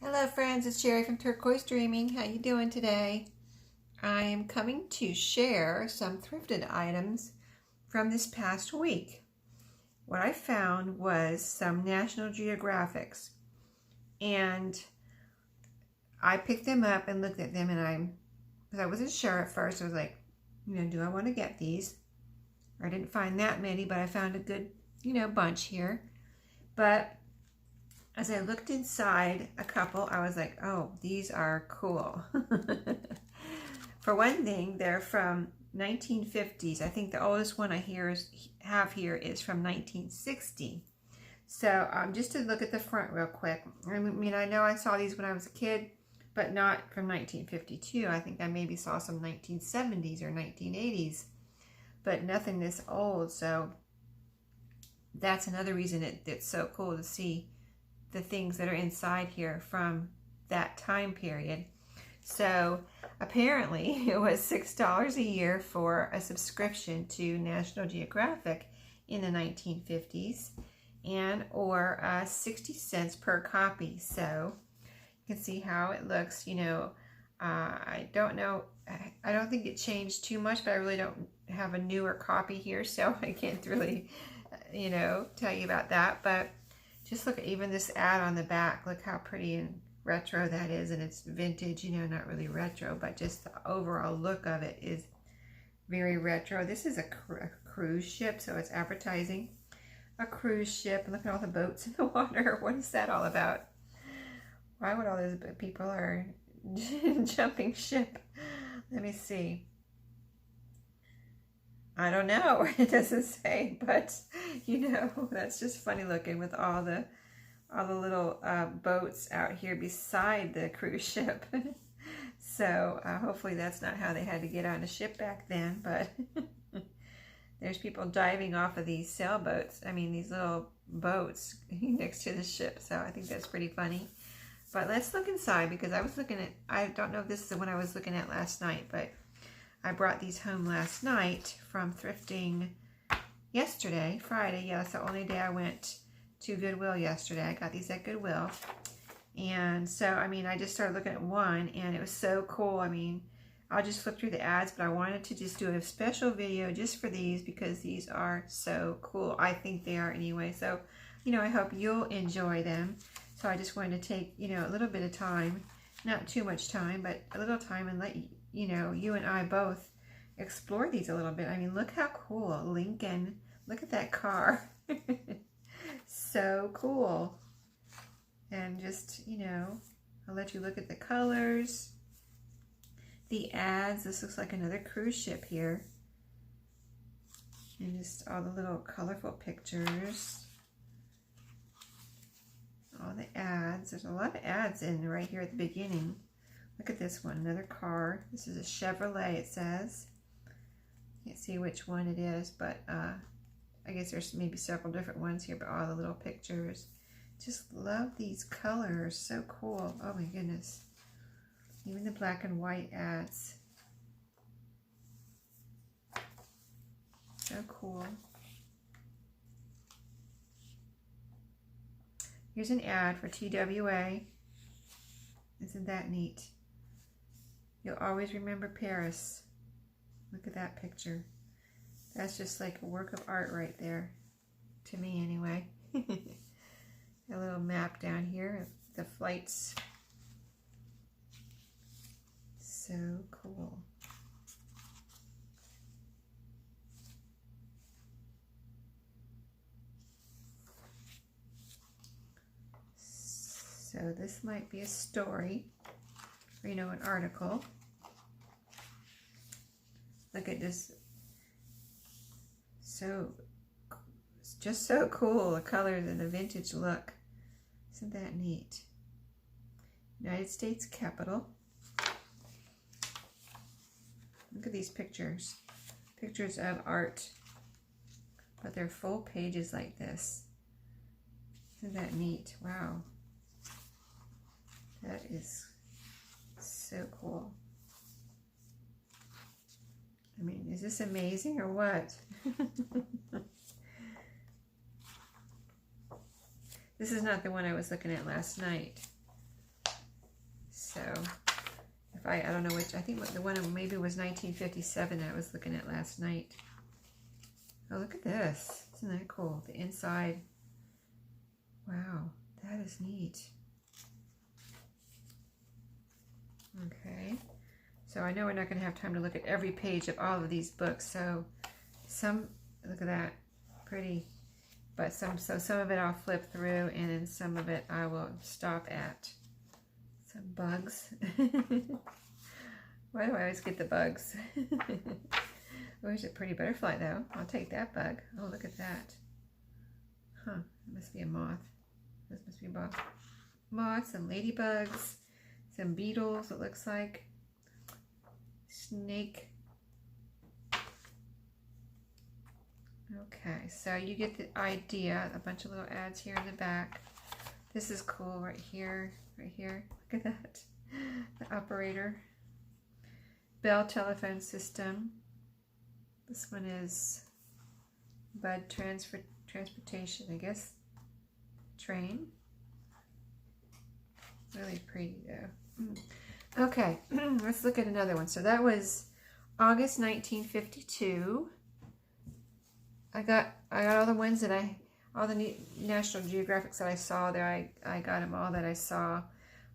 Hello friends, it's Sherry from Turquoise Dreaming. How you doing today? I am coming to share some thrifted items from this past week. What I found was some National Geographics, and I picked them up and looked at them, and because I wasn't sure at first, I was like, do I want to get these? I didn't find that many, but I found a good, bunch here. But as I looked inside a couple, I was like, oh, these are cool. For one thing, they're from 1950s. I think the oldest one I have here is from 1960. So just to look at the front real quick. I mean, I know I saw these when I was a kid, but not from 1952. I think I maybe saw some 1970s or 1980s, but nothing this old. So that's another reason it's so cool to see the things that are inside here from that time period. So apparently it was $6 a year for a subscription to National Geographic in the 1950s, and or 60 cents per copy. So you can see how it looks. I don't know, I don't think it changed too much, but I really don't have a newer copy here, so I can't really tell you about that. But just look at even this ad on the back. Look how pretty and retro that is, and it's vintage, not really retro, but just the overall look of it is very retro. This is a cruise ship, so it's advertising a cruise ship. And look at all the boats in the water. What is that all about? Why would all those people are jumping ship? Let me see. I don't know. It doesn't say, but that's just funny looking with all the little boats out here beside the cruise ship. So hopefully that's not how they had to get on a ship back then, but there's people diving off of these sailboats. I mean, these little boats next to the ship. So I think that's pretty funny. But let's look inside, because I don't know if this is the one I was looking at last night, but I brought these home last night from thrifting yesterday, Friday. Yeah, that's the only day I went to Goodwill yesterday. I got these at Goodwill. And so, I just started looking at one, and it was so cool. I'll just flip through the ads, but I wanted to just do a special video just for these, because these are so cool. I think they are anyway. So, I hope you'll enjoy them. So I just wanted to take, a little bit of time, not too much time, but a little time, and let you and I both explore these a little bit. Look how cool. Lincoln. Look at that car. So cool. And just, I'll let you look at the colors, the ads. This looks like another cruise ship here. And just all the little colorful pictures. All the ads. There's a lot of ads in right here at the beginning. Look at this one, another car. This is a Chevrolet, it says. Can't see which one it is, but I guess there's maybe several different ones here, but all the little pictures. Just love these colors, so cool. Oh my goodness. Even the black and white ads. So cool. Here's an ad for TWA. Isn't that neat? You'll always remember Paris. Look at that picture. That's just like a work of art right there. To me, anyway. A little map down here of the flights. So cool. So this might be a story, or an article. Look at this. It's just so cool, the colors and the vintage look. Isn't that neat? United States Capitol. Look at these pictures. Pictures of art. But they're full pages like this. Isn't that neat? Wow. That is so cool. Is this amazing or what? This is not the one I was looking at last night. So if I don't know which, I think the one maybe was 1957 that I was looking at last night. Oh, look at this. Isn't that cool? The inside. Wow, that is neat. Okay. So I know we're not going to have time to look at every page of all of these books. So some, look at that, pretty. But some of it I'll flip through, and then some of it I will stop at. Some bugs. Why do I always get the bugs? Oh, here's a pretty butterfly though. I'll take that bug. Oh, look at that. Huh, it must be a moth. This must be moth. Moths and ladybugs. Some beetles, it looks like. Snake. Okay, so you get the idea. A bunch of little ads here in the back. This is cool right here, right here. Look at that. The operator. Bell telephone system. This one is Bud transportation, I guess. Train. Really pretty though. Okay, let's look at another one. So that was August 1952. I got all the ones that all the National Geographics that I saw there. I got them all that I saw.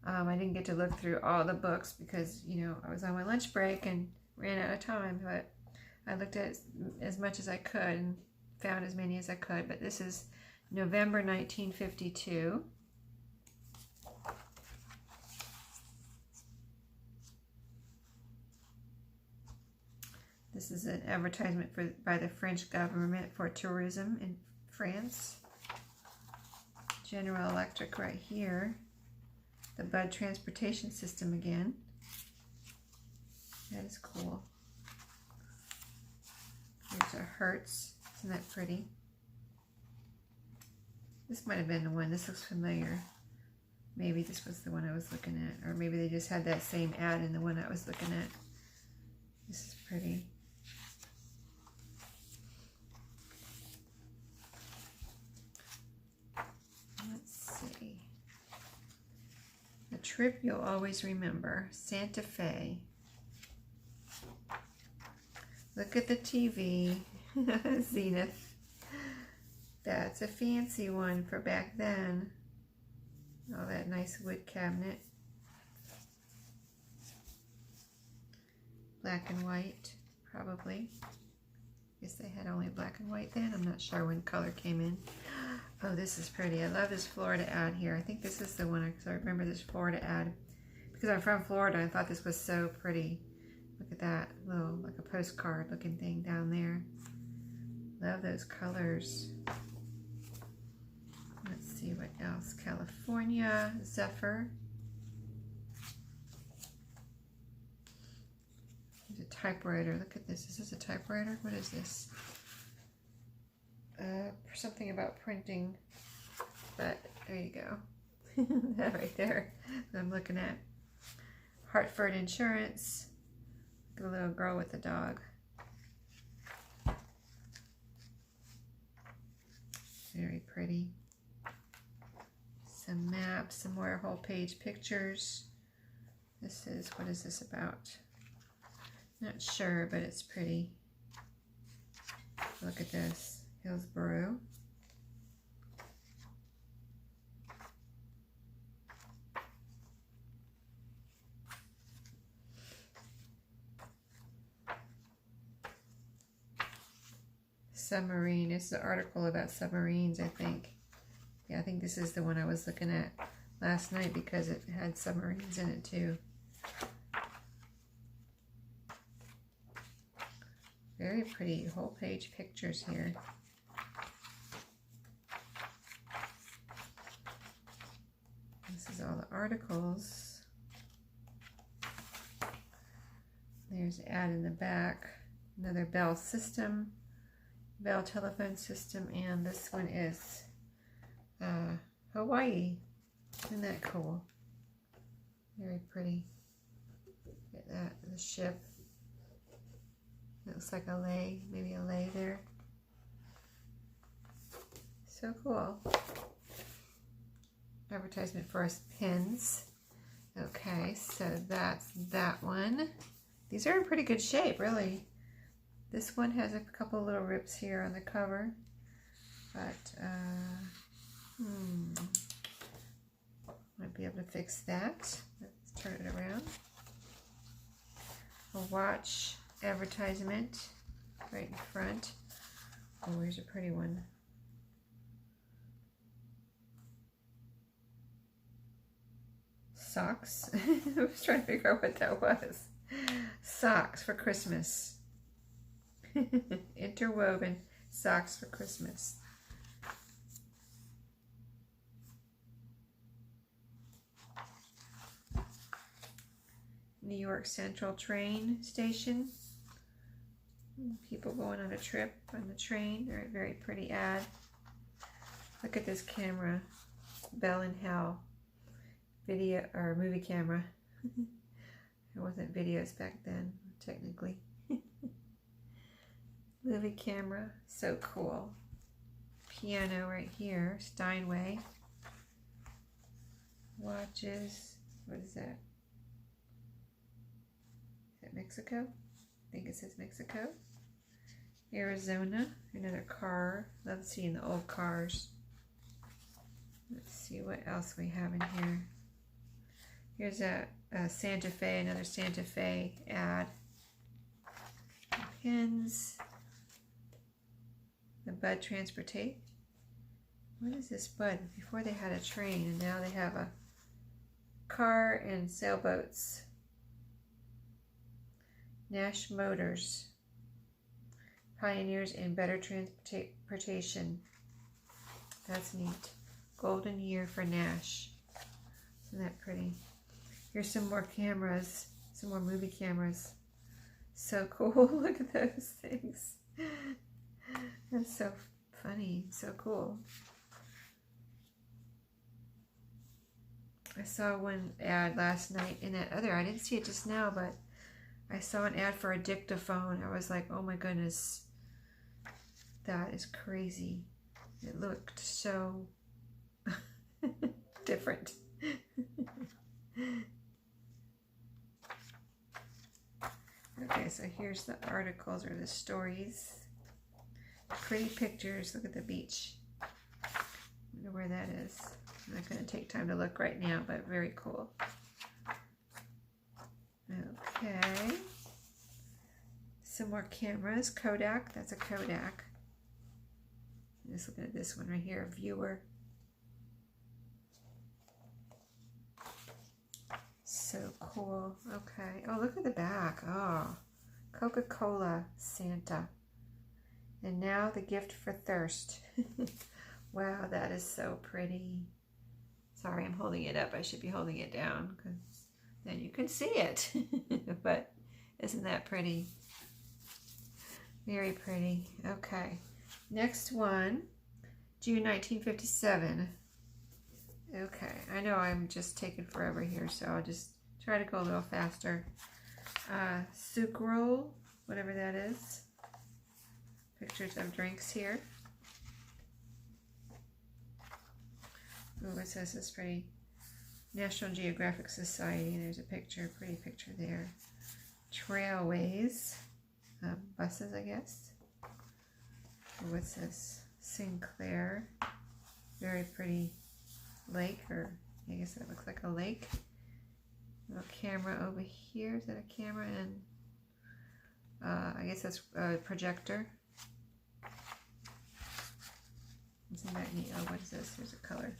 I didn't get to look through all the books because, you know, I was on my lunch break and ran out of time, but I looked at as much as I could and found as many as I could. But this is November 1952. This is an advertisement by the French government for tourism in France. General Electric right here. The Bud transportation system again. That is cool. Here's a Hertz. Isn't that pretty? This might have been the one. This looks familiar. Maybe this was the one I was looking at. Or maybe they just had that same ad in the one I was looking at. This is pretty. Let's see. A trip you'll always remember. Santa Fe. Look at the TV. Zenith. That's a fancy one for back then. Oh, that nice wood cabinet. Black and white, probably. Guess they had only black and white then. I'm not sure when color came in. Oh, this is pretty. I love this Florida ad here. I think this is the one, because I remember this Florida ad. Because I'm from Florida, I thought this was so pretty. Look at that little, like a postcard looking thing down there. Love those colors. Let's see what else. California, Zephyr. There's a typewriter. Look at this. Is this a typewriter? What is this? Something about printing. But there you go. That right there that I'm looking at. Hartford Insurance. The little girl with the dog. Very pretty. Some maps, some more whole page pictures. This is, what is this about? Not sure, but it's pretty. Look at this. Hillsborough. Submarine. It's an article about submarines, I think. Yeah, I think this is the one I was looking at last night because it had submarines in it too. Very pretty whole page pictures here. This is all the articles. There's an ad in the back. Another Bell system. Bell telephone system, and this one is Hawaii. Isn't that cool? Very pretty. Look at that, the ship. It looks like a lay, maybe a lay there. So cool. Advertisement for us pins. Okay, so that's that one. These are in pretty good shape, really. This one has a couple little rips here on the cover, but might be able to fix that. Let's turn it around. A watch advertisement right in front. Oh, here's a pretty one. Socks. I was trying to figure out what that was. Socks for Christmas. Interwoven socks for Christmas. New York Central train station. People going on a trip on the train. Or a very pretty ad. Look at this camera. Bell and Howell. Video or movie camera. There wasn't videos back then, technically. Movie camera, so cool. Piano right here, Steinway. Watches, what is that? Is that Mexico? I think it says Mexico. Arizona, another car. Love seeing the old cars. Let's see what else we have in here. Here's a Santa Fe, another Santa Fe ad. Pins. The Bud Transportate. What is this Bud? Before they had a train, and now they have a car and sailboats. Nash Motors. Pioneers in better transportation. That's neat. Golden year for Nash. Isn't that pretty? Here's some more cameras, some more movie cameras. So cool. Look at those things. That's so funny, so cool. I saw one ad last night in that other, I didn't see it just now, but I saw an ad for a dictaphone. I was like, oh my goodness, that is crazy. It looked so different. Okay, so here's the articles or the stories. Pretty pictures. Look at the beach. I wonder where that is. I'm not going to take time to look right now, but very cool. Okay. Some more cameras. Kodak. That's a Kodak. I'm just looking at this one right here. Viewer. So cool. Okay. Oh, look at the back. Oh, Coca-Cola Santa. And now the gift for thirst. Wow, that is so pretty. Sorry, I'm holding it up. I should be holding it down because then you can see it. But isn't that pretty? Very pretty. Okay. Next one, June 1957. Okay, I know I'm just taking forever here, so I'll just try to go a little faster. Soup roll, whatever that is. Pictures of drinks here. Oh, it says this pretty. National Geographic Society. There's a picture, pretty picture there. Trailways. Buses, I guess. What's this? Sinclair. Very pretty lake, or I guess that looks like a lake. Little camera over here. Is that a camera? And I guess that's a projector. Isn't that neat? Oh, what is this? There's a color.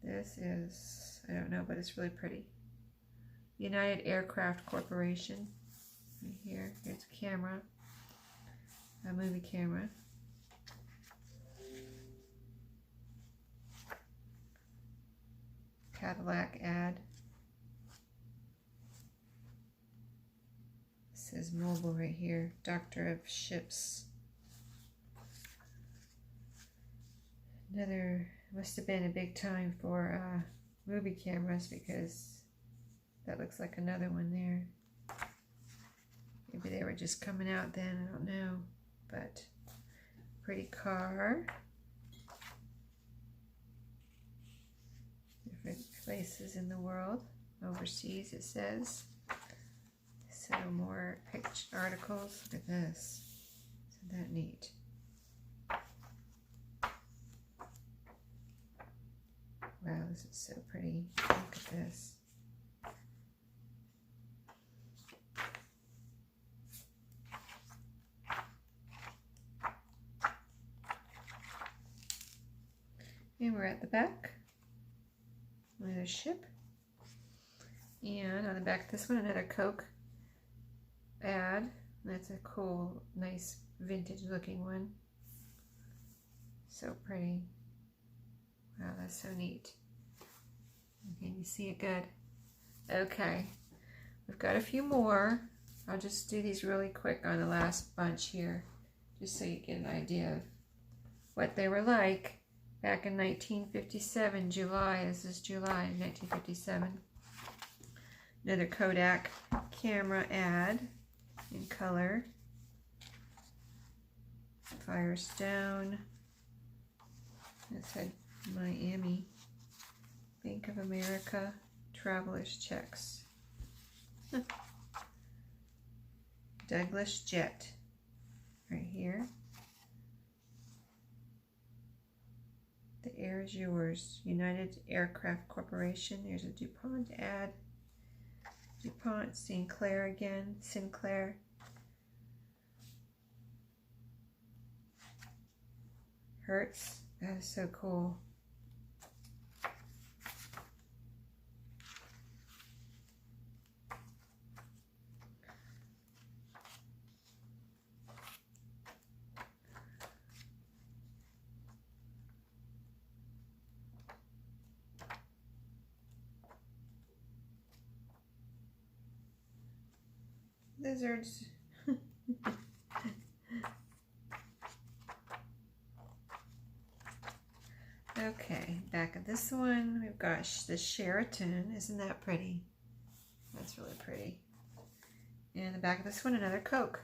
This is, I don't know, but it's really pretty. United Aircraft Corporation. Right here. Here's a camera. A movie camera. Cadillac ad. It says mobile right here. Doctor of Ships. Another, must have been a big time for movie cameras because that looks like another one there. Maybe they were just coming out then, I don't know. But pretty car. If places in the world. Overseas, it says. So more picture articles. Look at this. Isn't that neat? Wow, this is so pretty. Look at this. And we're at the back. Another ship. And on the back of this one, another Coke ad. That's a cool, nice, vintage looking one. So pretty. Wow, that's so neat. Can you see it good? Okay, we've got a few more. I'll just do these really quick on the last bunch here, just so you get an idea of what they were like back in 1957, July. This is July 1957. Another Kodak camera ad in color. Fires down. It said Miami. Bank of America. Traveler's checks. Douglas Jet. Right here. The air is yours. United Aircraft Corporation. There's a DuPont ad. DuPont, Sinclair again. Sinclair. Hertz. That is so cool. Lizards. Okay, back of this one, we've got the Sheraton. Isn't that pretty? That's really pretty. And the back of this one, another Coke.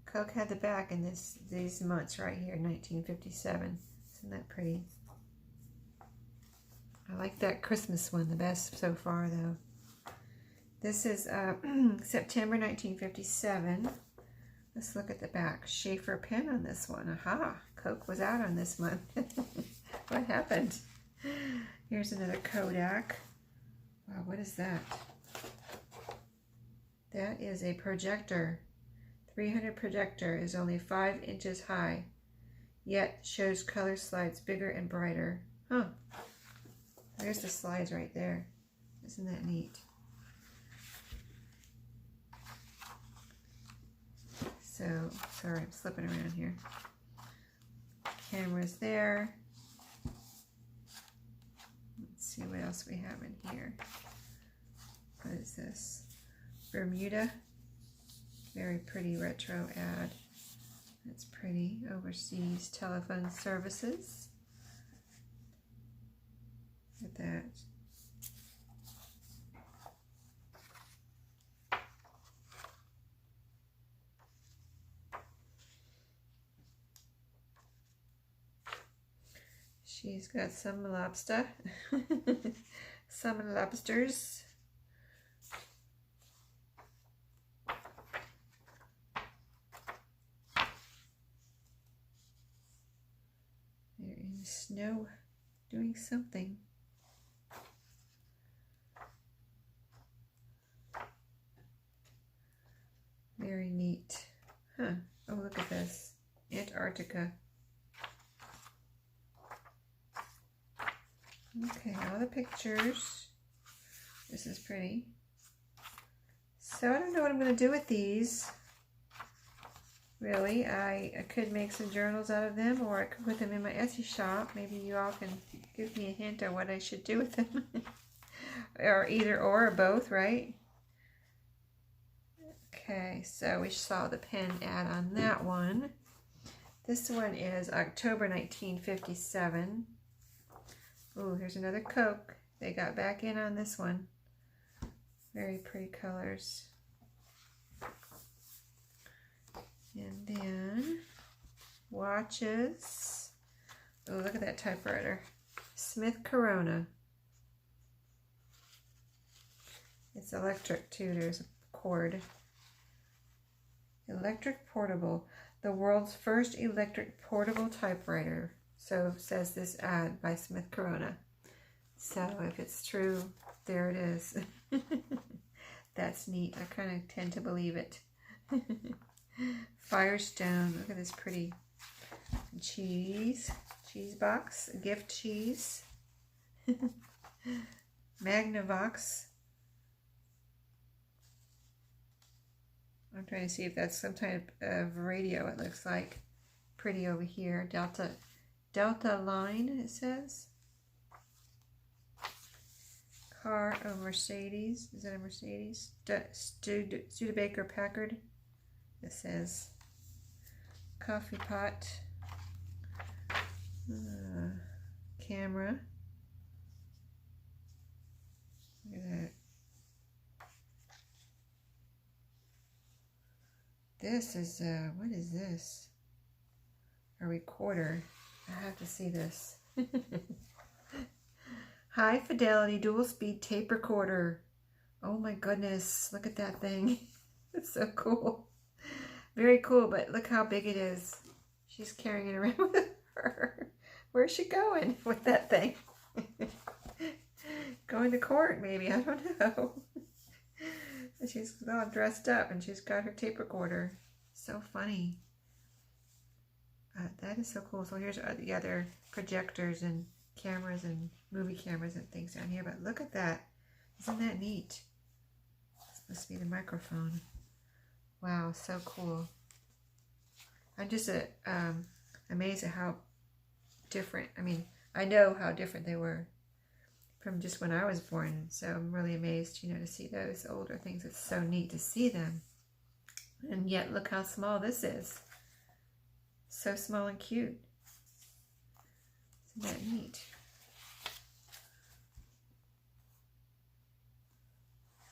Coke had the back in these months right here, 1957. Isn't that pretty? I like that Christmas one the best so far, though. This is September 1957. Let's look at the back. Schaefer pen on this one. Aha! Coke was out on this one. What happened? Here's another Kodak. Wow, what is that? That is a projector. 300 projector is only 5 inches high, yet shows color slides bigger and brighter. Huh. There's the slides right there. Isn't that neat? So, sorry, I'm slipping around here. Camera's there. Let's see what else we have in here. What is this? Bermuda. Very pretty retro ad. That's pretty. Overseas telephone services. Look at that. She's got some lobster. Some lobsters. They're in the snow doing something. Very neat. Huh. Oh, look at this. Antarctica. Okay, all the pictures. This is pretty. So I don't know what I'm going to do with these. Really, I could make some journals out of them, or I could put them in my Etsy shop. Maybe you all can give me a hint on what I should do with them. Or either or both, right? Okay, so we saw the pen ad on that one. This one is October 1957. Oh, here's another Coke. They got back in on this one. Very pretty colors. And then watches. Oh, look at that typewriter. Smith Corona. It's electric too. There's a cord. Electric portable. The world's first electric portable typewriter. So says this ad by Smith Corona. So if it's true, there it is. That's neat. I kind of tend to believe it. Firestone. Look at this pretty cheese box. Gift cheese. Magnavox. I'm trying to see if that's some type of radio, it looks like. Pretty over here. Delta line, it says. Car, oh, Mercedes. Is that a Mercedes? Studebaker Packard. It says. Coffee pot. Camera. Look at that. This is, what is this? A recorder. I have to see this. High fidelity dual speed tape recorder. Oh my goodness, look at that thing. It's so cool. Very cool, but look how big it is. She's carrying it around with her. Where's she going with that thing? Going to court, maybe. I don't know. She's all dressed up and she's got her tape recorder. So funny. That is so cool. So here's the other projectors and cameras and movie cameras and things down here. But look at that. Isn't that neat? This must be the microphone. Wow, so cool. I'm just amazed at how different. I mean, I know how different they were from just when I was born. So I'm really amazed, you know, to see those older things. It's so neat to see them. And yet, look how small this is. So small and cute. Isn't that neat?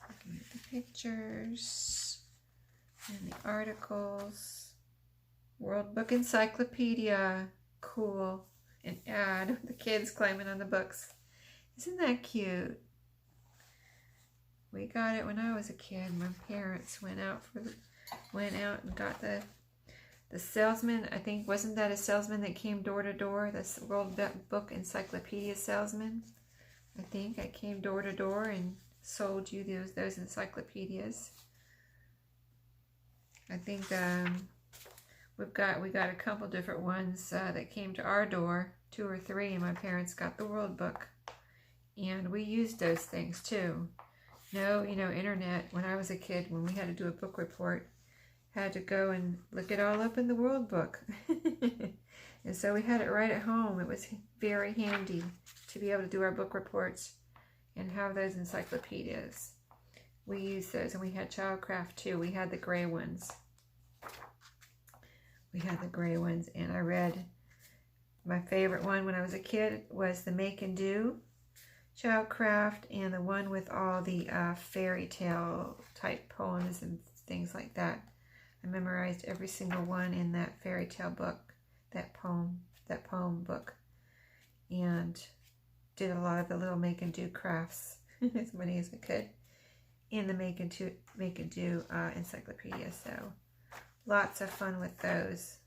Looking at the pictures and the articles. World Book Encyclopedia. Cool. An ad with the kids climbing on the books. Isn't that cute? We got it when I was a kid. My parents went out and got the salesman. I think, wasn't that a salesman that came door to door? This World Book Encyclopedia salesman. I think I came door to door and sold you those encyclopedias. I think we got a couple different ones that came to our door, 2 or 3, and my parents got the World Book. And we used those things too. No, you know, internet. When I was a kid, when we had to do a book report, had to go and look it all up in the World Book. And so we had it right at home. It was very handy to be able to do our book reports and have those encyclopedias. We used those, and we had Childcraft too. We had the gray ones. And I read, my favorite one when I was a kid was the Make and Do Childcraft, and the one with all the fairy tale type poems and things like that. I memorized every single one in that fairy tale book, that poem book, and did a lot of the little make and do crafts as many as I could in the make and do encyclopedia. So lots of fun with those.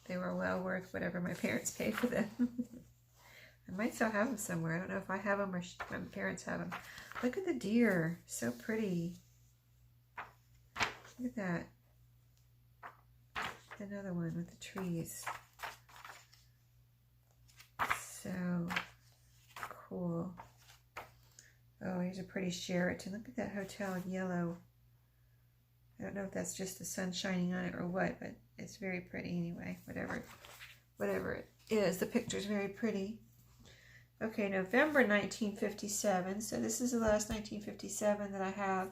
They were well worth whatever my parents paid for them. I might still have them somewhere. I don't know if I have them or my parents have them. Look at the deer. So pretty. Look at that. Another one with the trees. So cool. Oh, here's a pretty Sheraton. Look at that hotel in yellow. I don't know if that's just the sun shining on it or what, but it's very pretty anyway. Whatever it is, the picture's very pretty. Okay, November 1957. So this is the last 1957 that I have.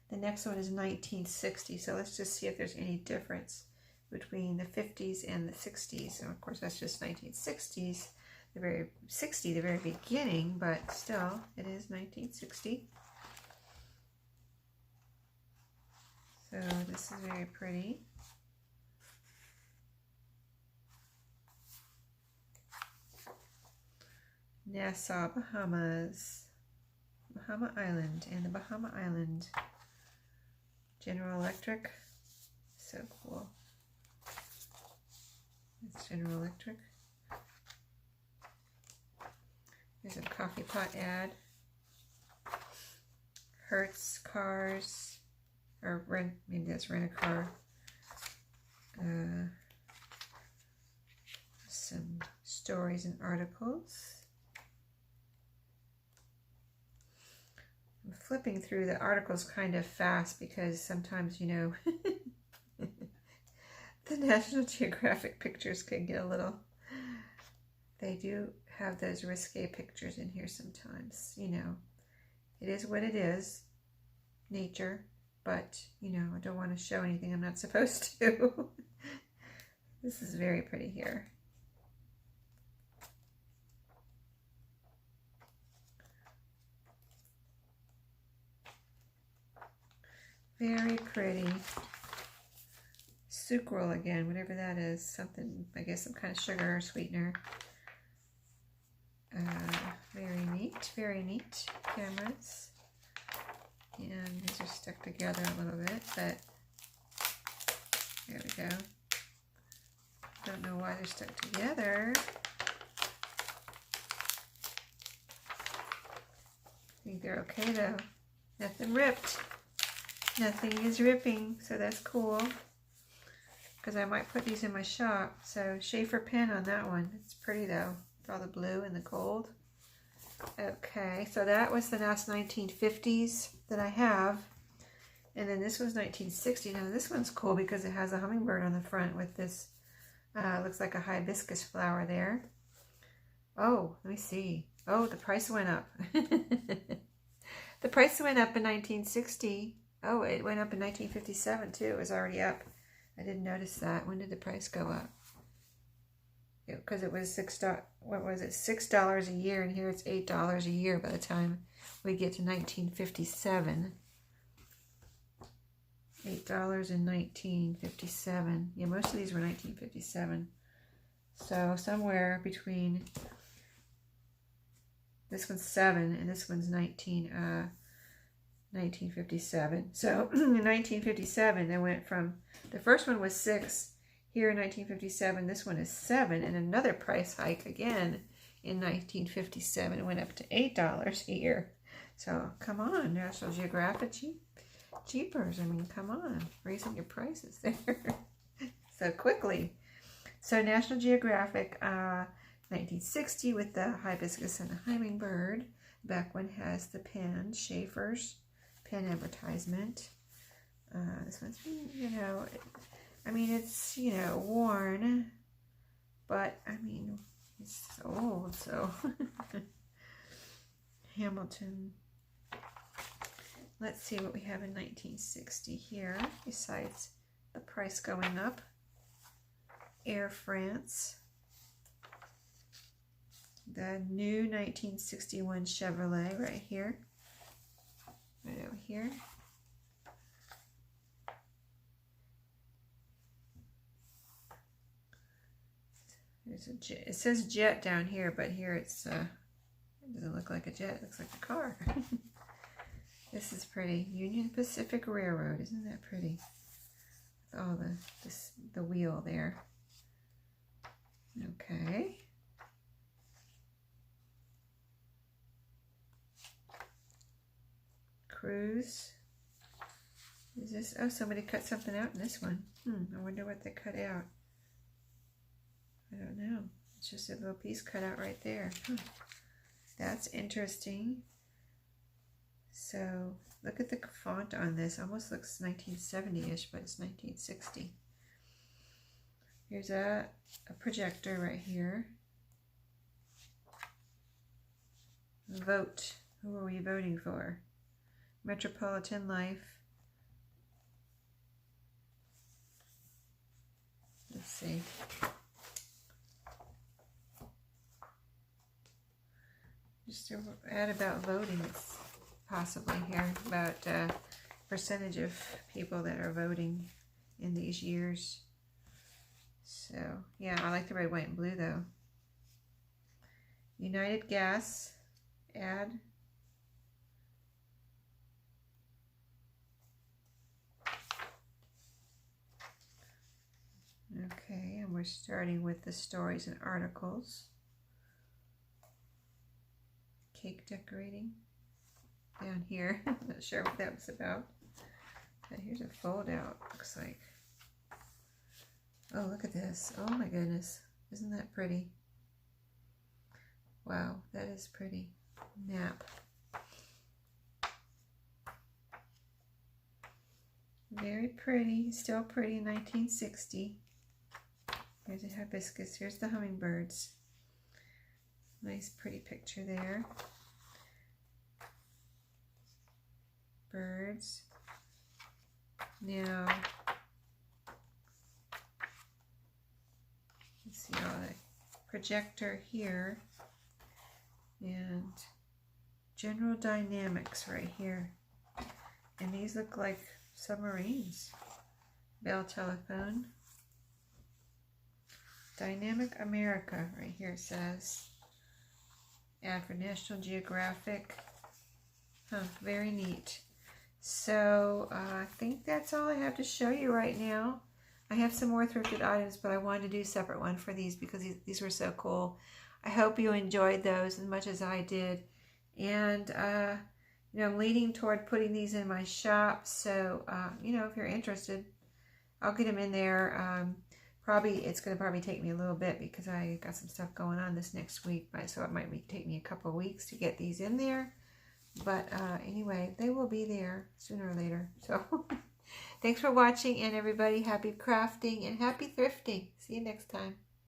The next one is 1960. So let's just see if there's any difference between the 50s and the 60s. And of course, that's just 1960s. The very beginning, but still, it is 1960. So this is very pretty. Nassau, Bahamas. Bahama Island and the Bahama Island. General Electric. So cool. It's General Electric. There's a coffee pot ad. Hertz cars. Or rent, maybe that's rent a car. Some stories and articles. I'm flipping through the articles kind of fast because sometimes, you know, the National Geographic pictures can get a little, they do have those risque pictures in here sometimes, you know. It is what it is, nature, but, you know, I don't want to show anything I'm not supposed to. This is very pretty here. Very pretty. Sucral again, whatever that is. Something, I guess some kind of sugar or sweetener. Very neat cameras. And these are stuck together a little bit, but there we go. Don't know why they're stuck together. I think they're okay though. Nothing ripped. Nothing is ripping, so that's cool. Because I might put these in my shop. So Schaefer pen on that one. It's pretty though, with all the blue and the gold. Okay, so that was the last 1950s that I have. And then this was 1960. Now this one's cool because it has a hummingbird on the front with this, looks like a hibiscus flower there. Oh, let me see. Oh, the price went up. The price went up in 1960. Oh, it went up in 1957 too. It was already up. I didn't notice that. When did the price go up? Because it was $6 a year, and here it's $8 a year by the time we get to 1957. $8 in 1957. Yeah, most of these were 1957. So somewhere between, this one's 7 and this one's 1957. So in 1957, they went from, the first one was 6. Here in 1957, this one is 7, and another price hike again in 1957. It went up to $8 a year. So come on, National Geographic, jeepers. I mean, come on, raising your prices there so quickly. So National Geographic, 1960 with the hibiscus and the hummingbird. Back one has the pen, Schaefer's pen advertisement. This one's, you know, I mean, it's, you know, worn, but, I mean, it's old, so. Hamilton. Let's see what we have in 1960 here, besides the price going up. Air France. The new 1961 Chevrolet right here. Right over here. There's a jet. It says jet down here, but here it's it doesn't look like a jet. It looks like a car. This is pretty. Union Pacific Railroad. Isn't that pretty? With all the wheel there. Okay. Cruise. Is this? Oh, somebody cut something out in this one. I wonder what they cut out. I don't know. It's just a little piece cut out right there. That's interesting. So look at the font on this. Almost looks 1970-ish, but it's 1960. Here's a projector right here. Vote. Who are we voting for? Metropolitan Life. Let's see. Just to add about voting, it's possibly here, about percentage of people that are voting in these years. So, yeah, I like the red, white, and blue, though. United Gas ad. Okay, and we're starting with the stories and articles. Cake decorating down here. I'm not sure what that was about. But here's a fold out, looks like. Oh, look at this. Oh my goodness. Isn't that pretty? Wow, that is pretty. Nap. Very pretty. Still pretty. 1960. Here's a hibiscus. Here's the hummingbirds. Nice pretty picture there. Birds. Now, let's see all the projector here and general dynamics right here. And these look like submarines. Bell telephone. Dynamic America right here says. Ad for National Geographic. Huh, very neat. So I think that's all I have to show you right now. I have some more thrifted items, but I wanted to do a separate one for these because these were so cool. I hope you enjoyed those as much as I did. And, you know, I'm leaning toward putting these in my shop. So, you know, if you're interested, I'll get them in there. It's going to probably take me a little bit because I got some stuff going on this next week. So it might take me a couple of weeks to get these in there. But anyway, they will be there sooner or later. So thanks for watching, and everybody, happy crafting and happy thrifting. See you next time.